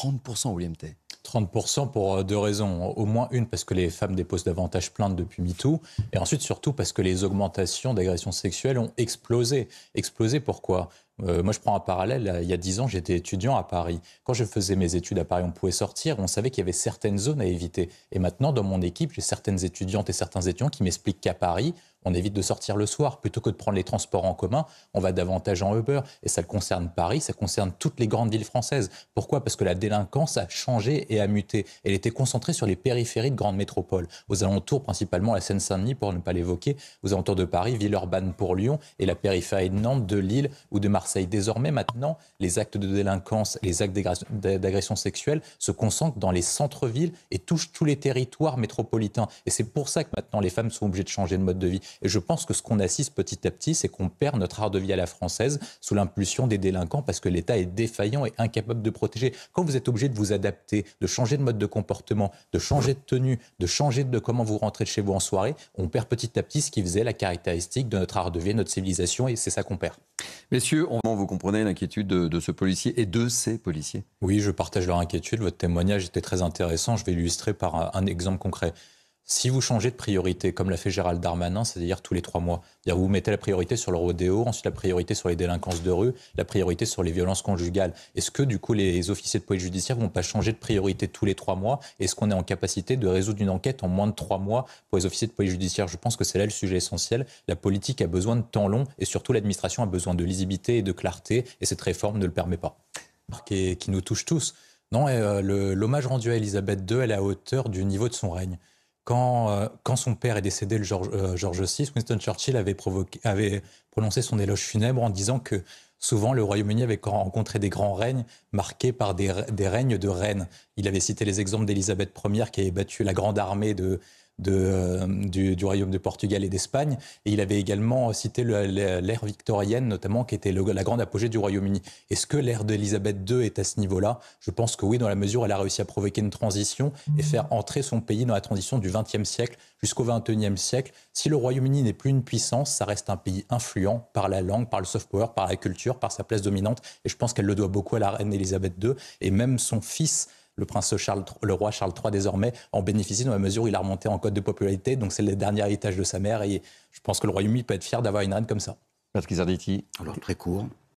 30%, William Tay. 30% pour deux raisons. Au moins une, parce que les femmes déposent davantage plainte depuis MeToo. Et ensuite, surtout, parce que les augmentations d'agressions sexuelles ont explosé. Explosé pourquoi ? Moi, je prends un parallèle. Il y a 10 ans, j'étais étudiant à Paris. Quand je faisais mes études à Paris, on pouvait sortir. On savait qu'il y avait certaines zones à éviter. Et maintenant, dans mon équipe, j'ai certaines étudiantes et certains étudiants qui m'expliquent qu'à Paris, on évite de sortir le soir. Plutôt que de prendre les transports en commun, on va davantage en Uber. Et ça concerne Paris, ça concerne toutes les grandes villes françaises. Pourquoi ? Parce que la délinquance a changé et a muté. Elle était concentrée sur les périphéries de grandes métropoles. Aux alentours, principalement la Seine-Saint-Denis, pour ne pas l'évoquer, aux alentours de Paris, Villeurbanne pour Lyon et la périphérie de Nantes, de Lille ou de Marseille. Désormais, maintenant, les actes de délinquance, les actes d'agression sexuelle se concentrent dans les centres-villes et touchent tous les territoires métropolitains. Et c'est pour ça que maintenant, les femmes sont obligées de changer de mode de vie. Et je pense que ce qu'on assiste petit à petit, c'est qu'on perd notre art de vie à la française sous l'impulsion des délinquants parce que l'État est défaillant et incapable de protéger. Quand vous êtes obligé de vous adapter, de changer de mode de comportement, de changer de tenue, de changer de comment vous rentrez de chez vous en soirée, on perd petit à petit ce qui faisait la caractéristique de notre art de vie, notre civilisation, et c'est ça qu'on perd. Messieurs, vous comprenez l'inquiétude de ce policier et de ces policiers ? Oui, je partage leur inquiétude. Votre témoignage était très intéressant. Je vais l'illustrer par un exemple concret. Si vous changez de priorité, comme l'a fait Gérald Darmanin, c'est-à-dire tous les 3 mois, c'est-à-dire vous mettez la priorité sur le rodéo, ensuite la priorité sur les délinquances de rue, la priorité sur les violences conjugales, est-ce que du coup les officiers de police judiciaire ne vont pas changer de priorité tous les 3 mois ? Est-ce qu'on est en capacité de résoudre une enquête en moins de 3 mois pour les officiers de police judiciaire ? Je pense que c'est là le sujet essentiel. La politique a besoin de temps long et surtout l'administration a besoin de lisibilité et de clarté et cette réforme ne le permet pas. Qui nous touche tous. Non, l'hommage rendu à Elisabeth II est à la hauteur du niveau de son règne. Quand son père est décédé, le George VI, Winston Churchill avait prononcé son éloge funèbre en disant que souvent le Royaume-Uni avait rencontré des grands règnes marqués par des règnes de reines. Il avait cité les exemples d'Elisabeth Ier qui avait battu la grande armée du Royaume de Portugal et d'Espagne. Et il avait également cité l'ère victorienne, notamment, qui était la grande apogée du Royaume-Uni. Est-ce que l'ère d'Elisabeth II est à ce niveau-là ? Je pense que oui, dans la mesure où elle a réussi à provoquer une transition et faire entrer son pays dans la transition du XXe siècle jusqu'au XXIe siècle. Si le Royaume-Uni n'est plus une puissance, ça reste un pays influent par la langue, par le soft power, par la culture, par sa place dominante. Et je pense qu'elle le doit beaucoup à la reine Elisabeth II. Et même son fils, le roi Charles III désormais, en bénéficie dans la mesure où il a remonté en cote de popularité. Donc c'est le dernier héritage de sa mère et je pense que le Royaume-Uni peut être fier d'avoir une reine comme ça. Patrick Zarditi. Alors très court,